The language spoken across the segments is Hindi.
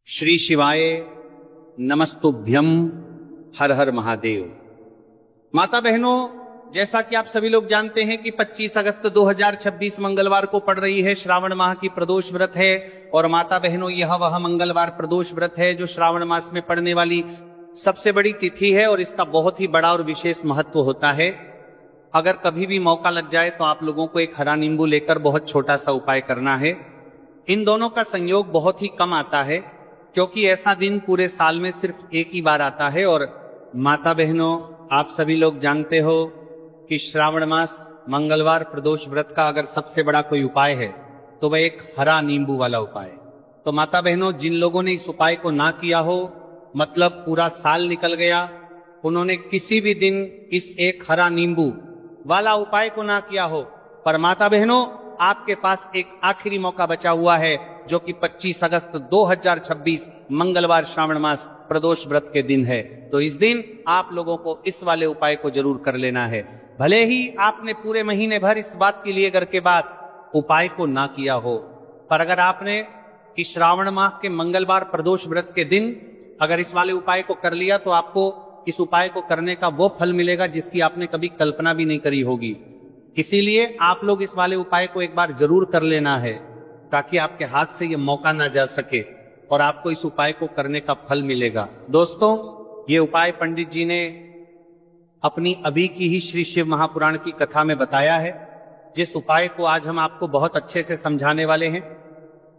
श्री शिवाय नमस्तुभ्यम। हर हर महादेव। माता बहनों, जैसा कि आप सभी लोग जानते हैं कि 25 अगस्त 2026 मंगलवार को पड़ रही है श्रावण माह की प्रदोष व्रत है। और माता बहनों, यह वह मंगलवार प्रदोष व्रत है जो श्रावण मास में पड़ने वाली सबसे बड़ी तिथि है और इसका बहुत ही बड़ा और विशेष महत्व होता है। अगर कभी भी मौका लग जाए तो आप लोगों को एक हरा नींबू लेकर बहुत छोटा सा उपाय करना है। इन दोनों का संयोग बहुत ही कम आता है क्योंकि ऐसा दिन पूरे साल में सिर्फ एक ही बार आता है। और माता बहनों, आप सभी लोग जानते हो कि श्रावण मास मंगलवार प्रदोष व्रत का अगर सबसे बड़ा कोई उपाय है तो वह एक हरा नींबू वाला उपाय। तो माता बहनों, जिन लोगों ने इस उपाय को ना किया हो, मतलब पूरा साल निकल गया, उन्होंने किसी भी दिन इस एक हरा नींबू वाला उपाय को ना किया हो, पर माता बहनों आपके पास एक आखिरी मौका बचा हुआ है जो कि 25 अगस्त 2026 मंगलवार श्रावण मास प्रदोष व्रत के दिन है। तो इस दिन आप लोगों को इस वाले उपाय को जरूर कर लेना है। भले ही आपने पूरे महीने भर इस बात के लिए घर के बाद उपाय को ना किया हो, पर अगर आपने इस श्रावण माह के मंगलवार प्रदोष व्रत के दिन अगर इस वाले उपाय को कर लिया तो आपको इस उपाय को करने का वो फल मिलेगा जिसकी आपने कभी कल्पना भी नहीं करी होगी। इसीलिए आप लोग इस वाले उपाय को एक बार जरूर कर लेना है ताकि आपके हाथ से ये मौका ना जा सके और आपको इस उपाय को करने का फल मिलेगा। दोस्तों, ये उपाय पंडित जी ने अपनी अभी की ही श्री शिव महापुराण की कथा में बताया है, जिस उपाय को आज हम आपको बहुत अच्छे से समझाने वाले हैं।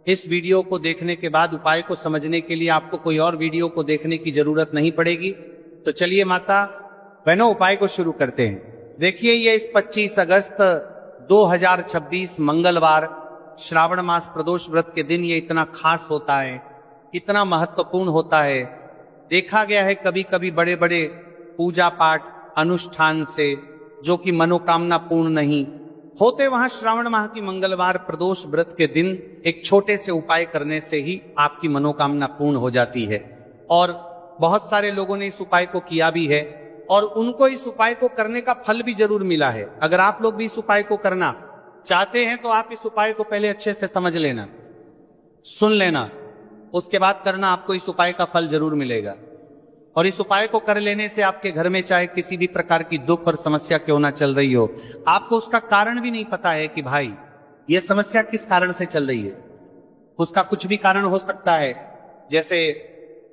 इस वीडियो को देखने के बाद उपाय को समझने के लिए आपको कोई और वीडियो को देखने की जरूरत नहीं पड़ेगी। तो चलिए माता बहनों, उपाय को शुरू करते हैं। देखिए, ये इस 25 अगस्त 2026 मंगलवार श्रावण मास प्रदोष व्रत के दिन ये इतना खास होता है, इतना महत्वपूर्ण होता है। देखा गया है कभी कभी बड़े बड़े पूजा पाठ अनुष्ठान से जो कि मनोकामना पूर्ण नहीं होते, वहां श्रावण माह की मंगलवार प्रदोष व्रत के दिन एक छोटे से उपाय करने से ही आपकी मनोकामना पूर्ण हो जाती है। और बहुत सारे लोगों ने इस उपाय को किया भी है और उनको इस उपाय को करने का फल भी जरूर मिला है। अगर आप लोग भी इस उपाय को करना चाहते हैं तो आप इस उपाय को पहले अच्छे से समझ लेना, सुन लेना, उसके बाद करना, आपको इस उपाय का फल जरूर मिलेगा। और इस उपाय को कर लेने से आपके घर में चाहे किसी भी प्रकार की दुख और समस्या क्यों ना चल रही हो, आपको उसका कारण भी नहीं पता है कि भाई यह समस्या किस कारण से चल रही है। उसका कुछ भी कारण हो सकता है, जैसे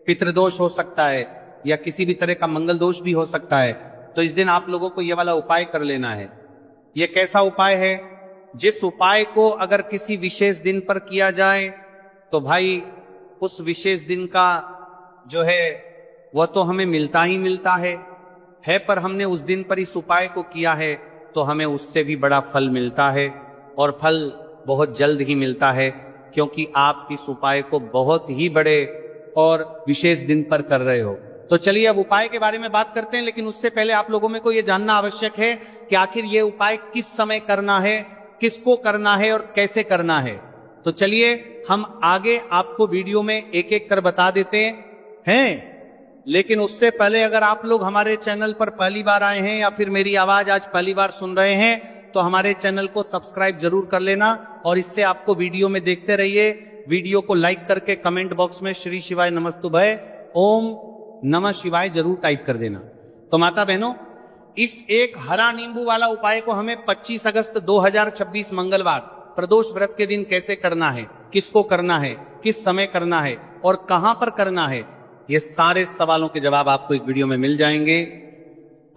पितृदोष हो सकता है या किसी भी तरह का मंगल दोष भी हो सकता है। तो इस दिन आप लोगों को यह वाला उपाय कर लेना है। यह कैसा उपाय है? जिस उपाय को अगर किसी विशेष दिन पर किया जाए तो भाई उस विशेष दिन का जो है वह तो हमें मिलता ही मिलता है, पर हमने उस दिन पर इस उपाय को किया है तो हमें उससे भी बड़ा फल मिलता है और फल बहुत जल्द ही मिलता है, क्योंकि आप इस उपाय को बहुत ही बड़े और विशेष दिन पर कर रहे हो। तो चलिए अब उपाय के बारे में बात करते हैं, लेकिन उससे पहले आप लोगों में को यह जानना आवश्यक है कि आखिर ये उपाय किस समय करना है, किसको करना है और कैसे करना है। तो चलिए हम आगे आपको वीडियो में एक एक कर बता देते हैं। लेकिन उससे पहले अगर आप लोग हमारे चैनल पर पहली बार आए हैं या फिर मेरी आवाज आज पहली बार सुन रहे हैं तो हमारे चैनल को सब्सक्राइब जरूर कर लेना और इससे आपको वीडियो में देखते रहिए। वीडियो को लाइक करके कमेंट बॉक्स में श्री शिवाय नमस्तुभय ओम नमः शिवाय जरूर टाइप कर देना। तो माता बहनों, इस एक हरा नींबू वाला उपाय को हमें 25 अगस्त 2026 मंगलवार प्रदोष व्रत के दिन कैसे करना है, किसको करना है, किस समय करना है और कहां पर करना है, ये सारे सवालों के जवाब आपको इस वीडियो में मिल जाएंगे।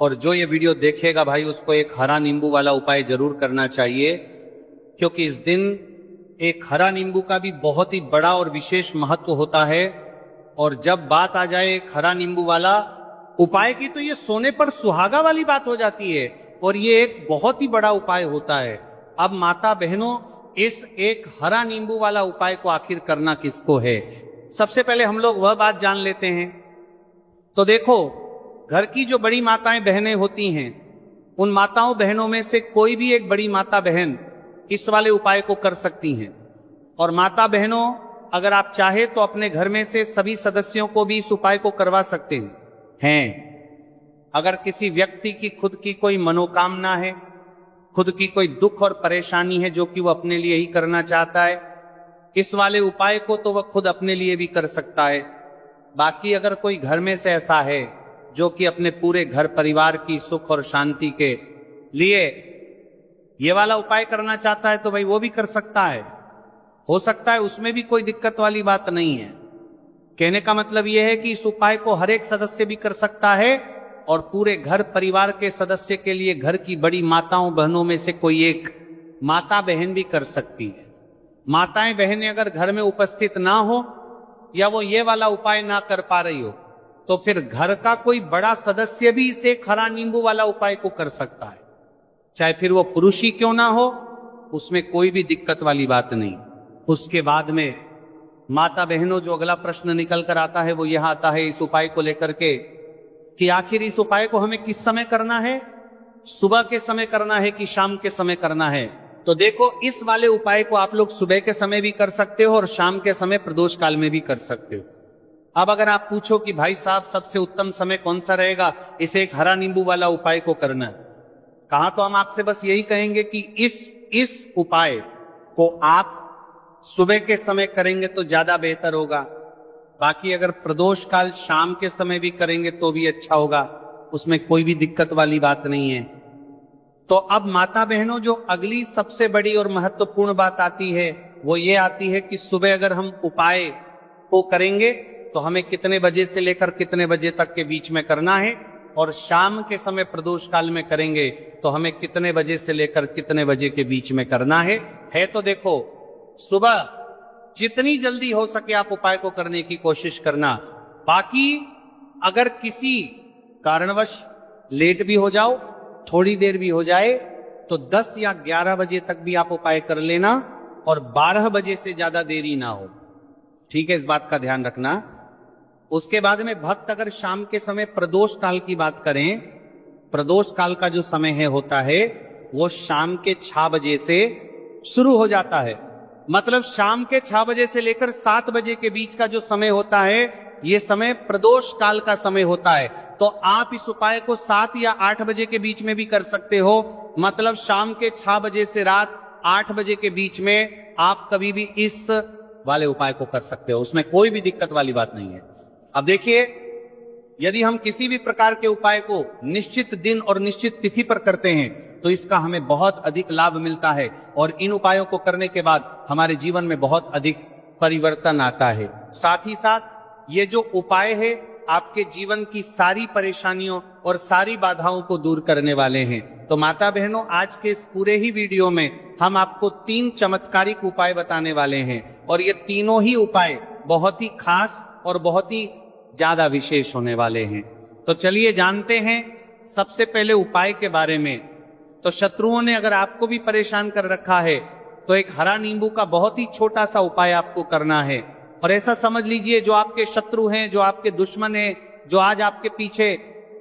और जो ये वीडियो देखेगा भाई, उसको एक हरा नींबू वाला उपाय जरूर करना चाहिए, क्योंकि इस दिन एक हरा नींबू का भी बहुत ही बड़ा और विशेष महत्व होता है। और जब बात आ जाए एक हरा नींबू वाला उपाय की तो ये सोने पर सुहागा वाली बात हो जाती है और ये एक बहुत ही बड़ा उपाय होता है। अब माता बहनों, इस एक हरा नींबू वाला उपाय को आखिर करना किसको है, सबसे पहले हम लोग वह बात जान लेते हैं। तो देखो, घर की जो बड़ी माताएं बहनें होती हैं, उन माताओं बहनों में से कोई भी एक बड़ी माता बहन इस वाले उपाय को कर सकती हैं। और माता बहनों, अगर आप चाहे तो अपने घर में से सभी सदस्यों को भी इस उपाय को करवा सकते हैं। अगर किसी व्यक्ति की खुद की कोई मनोकामना है, खुद की कोई दुख और परेशानी है जो कि वो अपने लिए ही करना चाहता है, इस वाले उपाय को तो वह खुद अपने लिए भी कर सकता है। बाकी अगर कोई घर में से ऐसा है जो कि अपने पूरे घर परिवार की सुख और शांति के लिए ये वाला उपाय करना चाहता है तो भाई वो भी कर सकता है, हो सकता है, उसमें भी कोई दिक्कत वाली बात नहीं है। कहने का मतलब यह है कि इस उपाय को हर एक सदस्य भी कर सकता है और पूरे घर परिवार के सदस्य के लिए घर की बड़ी माताओं बहनों में से कोई एक माता बहन भी कर सकती है। माताएं बहनें अगर घर में उपस्थित ना हो या वो ये वाला उपाय ना कर पा रही हो तो फिर घर का कोई बड़ा सदस्य भी इसे हरा नींबू वाला उपाय को कर सकता है, चाहे फिर वो पुरुष ही क्यों ना हो, उसमें कोई भी दिक्कत वाली बात नहीं। उसके बाद में माता बहनों जो अगला प्रश्न निकल कर आता है वो यह आता है इस उपाय को लेकर के कि आखिर इस उपाय को हमें किस समय करना है, सुबह के समय करना है कि शाम के समय करना है। तो देखो, इस वाले उपाय को आप लोग सुबह के समय भी कर सकते हो और शाम के समय प्रदोष काल में भी कर सकते हो। अब अगर आप पूछो कि भाई साहब सबसे उत्तम समय कौन सा रहेगा इसे एक हरा नींबू वाला उपाय को करना, कहा तो हम आपसे बस यही कहेंगे कि इस उपाय को आप सुबह के समय करेंगे तो ज्यादा बेहतर होगा। बाकी अगर प्रदोष काल शाम के समय भी करेंगे तो भी अच्छा होगा, उसमें कोई भी दिक्कत वाली बात नहीं है। तो अब माता बहनों जो अगली सबसे बड़ी और महत्वपूर्ण बात आती है वो ये आती है कि सुबह अगर हम उपाय को करेंगे तो हमें कितने बजे से लेकर कितने बजे तक के बीच में करना है और शाम के समय प्रदोष काल में करेंगे तो हमें कितने बजे से लेकर कितने बजे के बीच में करना है। तो देखो, सुबह जितनी जल्दी हो सके आप उपाय को करने की कोशिश करना। बाकी अगर किसी कारणवश लेट भी हो जाओ, थोड़ी देर भी हो जाए तो 10 या 11 बजे तक भी आप उपाय कर लेना और 12 बजे से ज्यादा देरी ना हो, ठीक है, इस बात का ध्यान रखना। उसके बाद में भक्त अगर शाम के समय प्रदोष काल की बात करें, प्रदोष काल का जो समय है होता है वो शाम के 6 बजे से शुरू हो जाता है। मतलब शाम के 6 बजे से लेकर 7 बजे के बीच का जो समय होता है ये समय प्रदोष काल का समय होता है। तो आप इस उपाय को 7 या 8 बजे के बीच में भी कर सकते हो। मतलब शाम के 6 बजे से रात 8 बजे के बीच में आप कभी भी इस वाले उपाय को कर सकते हो, उसमें कोई भी दिक्कत वाली बात नहीं है। अब देखिए, यदि हम किसी भी प्रकार के उपाय को निश्चित दिन और निश्चित तिथि पर करते हैं तो इसका हमें बहुत अधिक लाभ मिलता है और इन उपायों को करने के बाद हमारे जीवन में बहुत अधिक परिवर्तन आता है। साथ ही साथ ये जो उपाय है आपके जीवन की सारी परेशानियों और सारी बाधाओं को दूर करने वाले हैं। तो माता बहनों, आज के इस पूरे ही वीडियो में हम आपको 3 चमत्कारिक उपाय बताने वाले हैं और ये तीनों ही उपाय बहुत ही खास और बहुत ही ज्यादा विशेष होने वाले हैं। तो चलिए जानते हैं सबसे पहले उपाय के बारे में। तो शत्रुओं ने अगर आपको भी परेशान कर रखा है तो एक हरा नींबू का बहुत ही छोटा सा उपाय आपको करना है। और ऐसा समझ लीजिए, जो आपके शत्रु हैं, जो आपके दुश्मन हैं, जो आज आपके पीछे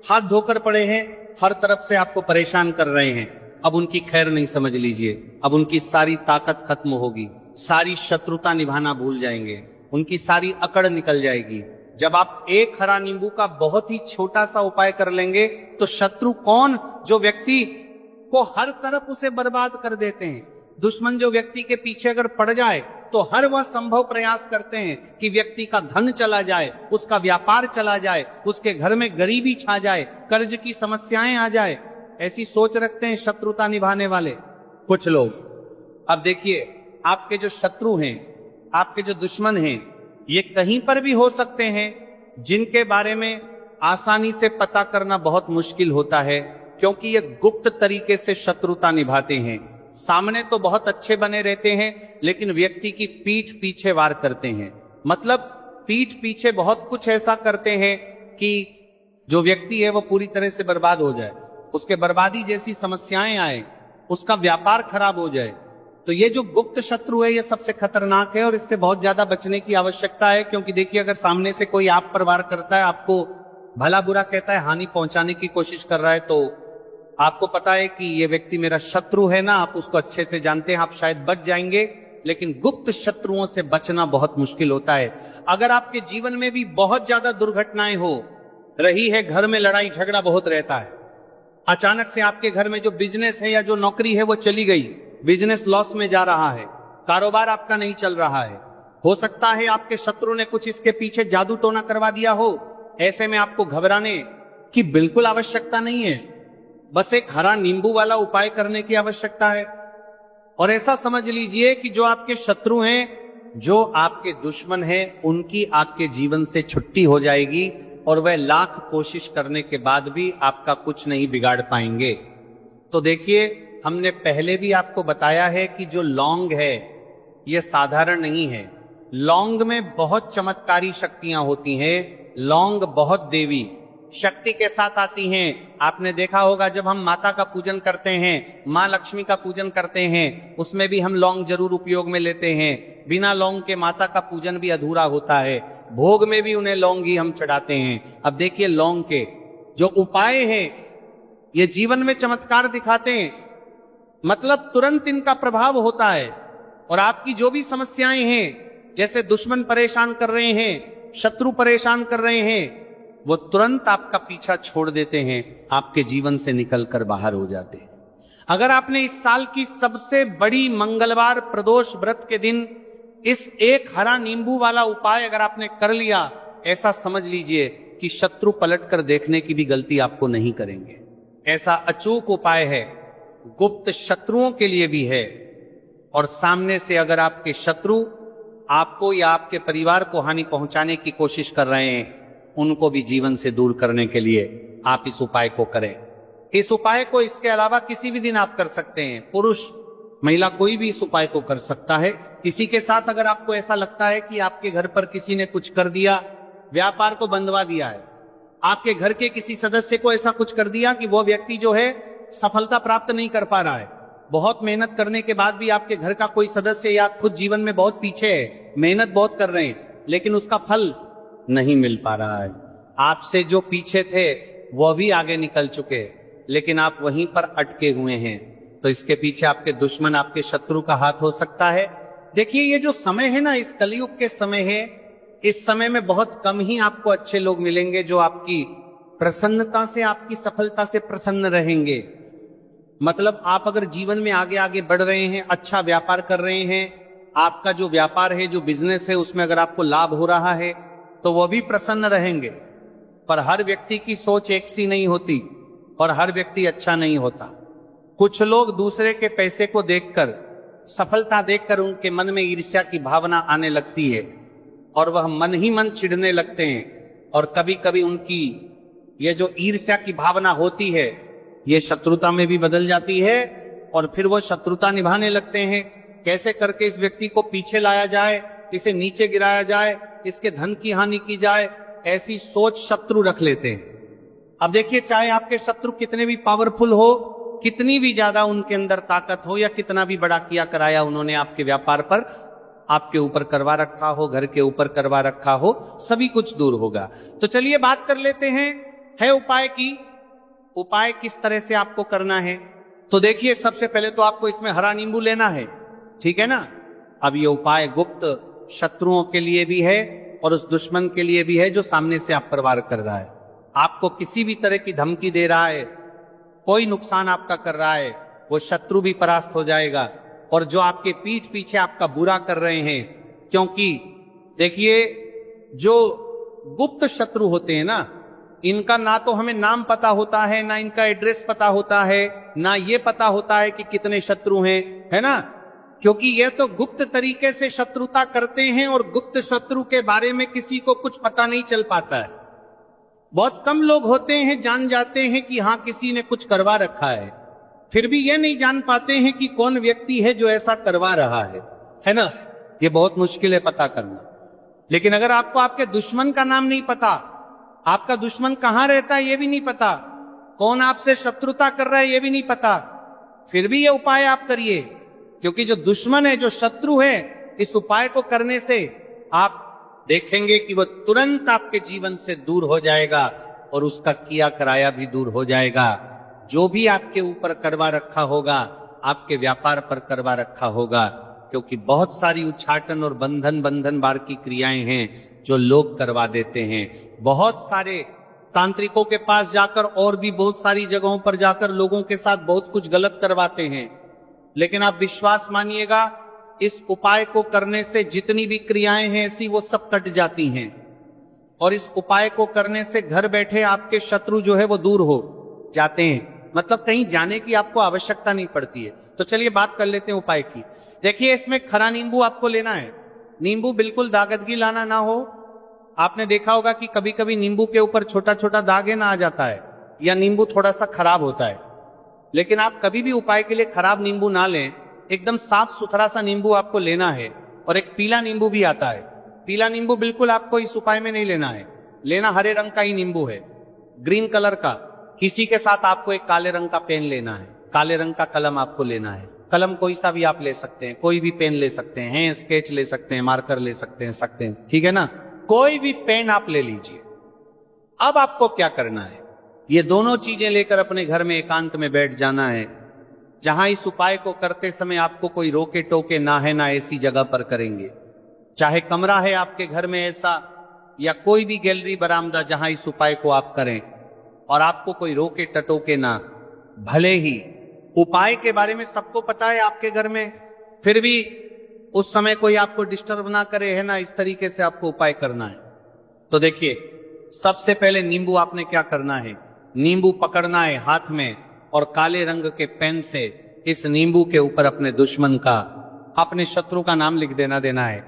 हाथ धोकर पड़े हैं, हर तरफ से आपको परेशान कर रहे हैं, अब उनकी खैर नहीं समझ लीजिए। अब उनकी सारी ताकत खत्म होगी, सारी शत्रुता निभाना भूल जाएंगे, उनकी सारी अकड़ निकल जाएगी। जब आप एक हरा नींबू का बहुत ही छोटा सा उपाय कर लेंगे तो शत्रु कौन, जो व्यक्ति को हर तरफ उसे बर्बाद कर देते हैं, दुश्मन जो व्यक्ति के पीछे अगर पड़ जाए तो हर वह संभव प्रयास करते हैं कि व्यक्ति का धन चला जाए, उसका व्यापार चला जाए, उसके घर में गरीबी छा जाए, कर्ज की समस्याएं आ जाए, ऐसी सोच रखते हैं शत्रुता निभाने वाले कुछ लोग। अब देखिए, आपके जो शत्रु हैं, आपके जो दुश्मन हैं, ये कहीं पर भी हो सकते हैं जिनके बारे में आसानी से पता करना बहुत मुश्किल होता है, क्योंकि ये गुप्त तरीके से शत्रुता निभाते हैं। सामने तो बहुत अच्छे बने रहते हैं लेकिन व्यक्ति की पीठ पीछे वार करते हैं। मतलब पीठ पीछे बहुत कुछ ऐसा करते हैं कि जो व्यक्ति है वो पूरी तरह से बर्बाद हो जाए, उसके बर्बादी जैसी समस्याएं आए, उसका व्यापार खराब हो जाए। तो ये जो गुप्त शत्रु है ये सबसे खतरनाक है और इससे बहुत ज्यादा बचने की आवश्यकता है। क्योंकि देखिए, अगर सामने से कोई आप पर वार करता है, आपको भला बुरा कहता है, हानि पहुंचाने की कोशिश कर रहा है, तो आपको पता है कि ये व्यक्ति मेरा शत्रु है ना, आप उसको अच्छे से जानते हैं, आप शायद बच जाएंगे। लेकिन गुप्त शत्रुओं से बचना बहुत मुश्किल होता है। अगर आपके जीवन में भी बहुत ज्यादा दुर्घटनाएं हो रही है, घर में लड़ाई झगड़ा बहुत रहता है, अचानक से आपके घर में जो बिजनेस है या जो नौकरी है वो चली गई, बिजनेस लॉस में जा रहा है, कारोबार आपका नहीं चल रहा है, हो सकता है आपके शत्रु ने कुछ इसके पीछे जादू टोना करवा दिया हो। ऐसे में आपको घबराने की बिल्कुल आवश्यकता नहीं है, बस एक हरा नींबू वाला उपाय करने की आवश्यकता है। और ऐसा समझ लीजिए कि जो आपके शत्रु हैं, जो आपके दुश्मन हैं, उनकी आपके जीवन से छुट्टी हो जाएगी और वह लाख कोशिश करने के बाद भी आपका कुछ नहीं बिगाड़ पाएंगे। तो देखिए, हमने पहले भी आपको बताया है कि जो लौंग है यह साधारण नहीं है। लौंग में बहुत चमत्कारी शक्तियां होती हैं। लौंग बहुत देवी शक्ति के साथ आती हैं। आपने देखा होगा जब हम माता का पूजन करते हैं, माँ लक्ष्मी का पूजन करते हैं, उसमें भी हम लौंग जरूर उपयोग में लेते हैं। बिना लौंग के माता का पूजन भी अधूरा होता है। भोग में भी उन्हें लौंग ही हम चढ़ाते हैं। अब देखिए, लौंग के जो उपाय हैं ये जीवन में चमत्कार दिखाते हैं, मतलब तुरंत इनका प्रभाव होता है। और आपकी जो भी समस्याएं हैं, जैसे दुश्मन परेशान कर रहे हैं, शत्रु परेशान कर रहे हैं, वो तुरंत आपका पीछा छोड़ देते हैं, आपके जीवन से निकलकर बाहर हो जाते हैं। अगर आपने इस साल की सबसे बड़ी मंगलवार प्रदोष व्रत के दिन इस एक हरा नींबू वाला उपाय अगर आपने कर लिया, ऐसा समझ लीजिए कि शत्रु पलटकर देखने की भी गलती आपको नहीं करेंगे। ऐसा अचूक उपाय है, गुप्त शत्रुओं के लिए भी है। और सामने से अगर आपके शत्रु आपको या आपके परिवार को हानि पहुंचाने की कोशिश कर रहे हैं, उनको भी जीवन से दूर करने के लिए आप इस उपाय को करें। इस उपाय को इसके अलावा किसी भी दिन आप कर सकते हैं। पुरुष महिला कोई भी इस उपाय को कर सकता है। किसी के साथ अगर आपको ऐसा लगता है कि आपके घर पर किसी ने कुछ कर दिया, व्यापार को बंदवा दिया है, आपके घर के किसी सदस्य को ऐसा कुछ कर दिया कि वो व्यक्ति जो है सफलता प्राप्त नहीं कर पा रहा है, बहुत मेहनत करने के बाद भी आपके घर का कोई सदस्य या खुद जीवन में बहुत पीछे है, मेहनत बहुत कर रहे हैं लेकिन उसका फल नहीं मिल पा रहा है। आपसे जो पीछे थे वो भी आगे निकल चुके, लेकिन आप वहीं पर अटके हुए हैं। तो इसके पीछे आपके दुश्मन, आपके शत्रु का हाथ हो सकता है। देखिए, ये जो समय है ना, इस कलयुग के समय है, इस समय में बहुत कम ही आपको अच्छे लोग मिलेंगे जो आपकी प्रसन्नता से, आपकी सफलता से प्रसन्न रहेंगे। मतलब आप अगर जीवन में आगे आगे बढ़ रहे हैं, अच्छा व्यापार कर रहे हैं, आपका जो व्यापार है, जो बिजनेस है, उसमें अगर आपको लाभ हो रहा है तो वो भी प्रसन्न रहेंगे। पर हर व्यक्ति की सोच एक सी नहीं होती और हर व्यक्ति अच्छा नहीं होता। कुछ लोग दूसरे के पैसे को देखकर, सफलता देखकर उनके मन में ईर्ष्या की भावना आने लगती है और वह मन ही मन चिढ़ने लगते हैं। और कभी कभी उनकी ये जो ईर्ष्या की भावना होती है ये शत्रुता में भी बदल जाती है और फिर वो शत्रुता निभाने लगते हैं। कैसे करके इस व्यक्ति को पीछे लाया जाए, इसे नीचे गिराया जाए, इसके धन की हानि की जाए, ऐसी सोच शत्रु रख लेते हैं। अब देखिए, चाहे आपके शत्रु कितने भी पावरफुल हो, कितनी भी ज्यादा उनके अंदर ताकत हो, या कितना भी बड़ा किया कराया उन्होंने आपके व्यापार पर, आपके ऊपर करवा रखा हो, घर के ऊपर करवा रखा हो, सभी कुछ दूर होगा। तो चलिए बात कर लेते हैं है उपाय की। उपाय किस तरह से आपको करना है? तो देखिए, सबसे पहले तो आपको इसमें हरा नींबू लेना है, ठीक है ना। अब ये उपाय गुप्त शत्रुओं के लिए भी है और उस दुश्मन के लिए भी है जो सामने से आप पर वार कर रहा है, आपको किसी भी तरह की धमकी दे रहा है, कोई नुकसान आपका कर रहा है, वो शत्रु भी परास्त हो जाएगा। और जो आपके पीठ पीछे आपका बुरा कर रहे हैं, क्योंकि देखिए, जो गुप्त शत्रु होते हैं ना, इनका ना तो हमें नाम पता होता है, ना इनका एड्रेस पता होता है, ना ये पता होता है कि कितने शत्रु हैं, है ना। क्योंकि ये तो गुप्त तरीके से शत्रुता करते हैं और गुप्त शत्रु के बारे में किसी को कुछ पता नहीं चल पाता है। बहुत कम लोग होते हैं जान जाते हैं कि हाँ, किसी ने कुछ करवा रखा है, फिर भी ये नहीं जान पाते हैं कि कौन व्यक्ति है जो ऐसा करवा रहा है ना। ये बहुत मुश्किल है पता करना। लेकिन अगर आपको आपके दुश्मन का नाम नहीं पता, आपका दुश्मन कहां रहता है ये भी नहीं पता, कौन आपसे शत्रुता कर रहा है ये भी नहीं पता, फिर भी ये उपाय आप करिए। क्योंकि जो दुश्मन है, जो शत्रु है, इस उपाय को करने से आप देखेंगे कि वह तुरंत आपके जीवन से दूर हो जाएगा और उसका किया कराया भी दूर हो जाएगा। जो भी आपके ऊपर करवा रखा होगा, आपके व्यापार पर करवा रखा होगा, क्योंकि बहुत सारी उच्चाटन और बंधन बार की क्रियाएं हैं जो लोग करवा देते हैं। बहुत सारे तांत्रिकों के पास जाकर और भी बहुत सारी जगहों पर जाकर लोगों के साथ बहुत कुछ गलत करवाते हैं। लेकिन आप विश्वास मानिएगा, इस उपाय को करने से जितनी भी क्रियाएं हैं ऐसी वो सब कट जाती हैं, और इस उपाय को करने से घर बैठे आपके शत्रु जो है वो दूर हो जाते हैं, मतलब कहीं जाने की आपको आवश्यकता नहीं पड़ती है। तो चलिए बात कर लेते हैं उपाय की। देखिए, इसमें खरा नींबू आपको लेना है। नींबू बिल्कुल दागदगी लाना ना हो। आपने देखा होगा कि कभी कभी नींबू के ऊपर छोटा छोटा दाग है ना आ जाता है, या नींबू थोड़ा सा खराब होता है। लेकिन आप कभी भी उपाय के लिए खराब नींबू ना लें, एकदम साफ सुथरा सा नींबू आपको लेना है। और एक पीला नींबू भी आता है, पीला नींबू बिल्कुल आपको इस उपाय में नहीं लेना है, लेना हरे रंग का ही नींबू है, ग्रीन कलर का। इसी के साथ आपको एक काले रंग का पेन लेना है, काले रंग का कलम आपको लेना है। कलम कोई सा भी आप ले सकते हैं, कोई भी पेन ले सकते हैं, स्केच ले सकते हैं, मार्कर ले सकते हैं, ठीक है ना, कोई भी पेन आप ले लीजिए। अब आपको क्या करना है, ये दोनों चीजें लेकर अपने घर में एकांत में बैठ जाना है, जहां इस उपाय को करते समय आपको कोई रोके टोके ना है, ना ऐसी जगह पर करेंगे। चाहे कमरा है आपके घर में ऐसा, या कोई भी गैलरी बरामदा जहां इस उपाय को आप करें, और आपको कोई रोके टटोके ना। भले ही उपाय के बारे में सबको पता है आपके घर में, फिर भी उस समय कोई आपको डिस्टर्ब ना करे, है ना, इस तरीके से आपको उपाय करना है। तो देखिए, सबसे पहले नींबू आपने क्या करना है, नींबू पकड़ना है हाथ में, और काले रंग के पेन से इस नींबू के ऊपर अपने दुश्मन का, अपने शत्रु का नाम लिख देना है।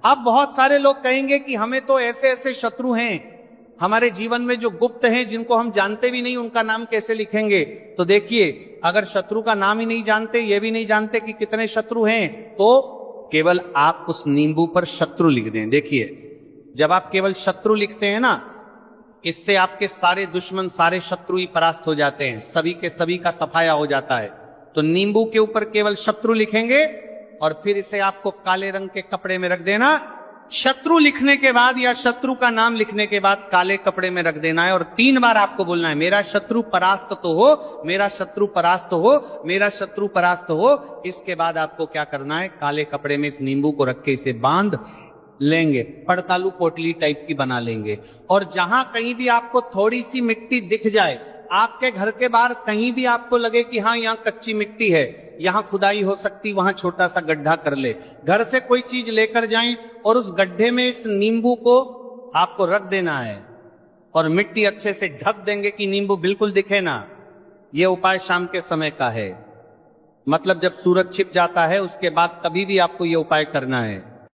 अब बहुत सारे लोग कहेंगे कि हमें तो ऐसे ऐसे शत्रु हैं हमारे जीवन में जो गुप्त हैं, जिनको हम जानते भी नहीं, उनका नाम कैसे लिखेंगे। तो देखिए, अगर शत्रु का नाम ही नहीं जानते, ये भी नहीं जानते कि कितने शत्रु हैं, तो केवल आप उस नींबू पर शत्रु लिख दें। देखिए, जब आप केवल शत्रु लिखते हैं ना, इससे आपके सारे दुश्मन, सारे शत्रु ही परास्त हो जाते हैं, सभी के सभी का सफाया हो जाता है। तो नींबू के ऊपर केवल शत्रु लिखेंगे, और फिर इसे आपको काले रंग के कपड़े में रख देना। शत्रु लिखने के बाद या शत्रु का नाम लिखने के बाद काले कपड़े में रख देना है, और 3 बार आपको बोलना है, मेरा शत्रु परास्त तो हो, मेरा शत्रु परास्त हो, मेरा शत्रु परास्त हो। इसके बाद आपको क्या करना है, काले कपड़े में इस नींबू को रख के इसे बांध लेंगे, पड़तालू पोटली टाइप की बना लेंगे। और जहां कहीं भी आपको थोड़ी सी मिट्टी दिख जाए, आपके घर के बाहर कहीं भी आपको लगे कि हाँ यहाँ कच्ची मिट्टी है, यहाँ खुदाई हो सकती, वहां छोटा सा गड्ढा कर ले। घर से कोई चीज लेकर जाएं और उस गड्ढे में इस नींबू को आपको रख देना है, और मिट्टी अच्छे से ढक देंगे कि नींबू बिल्कुल दिखे ना। यह उपाय शाम के समय का है, मतलब जब सूरज छिप जाता है उसके बाद कभी भी आपको यह उपाय करना है।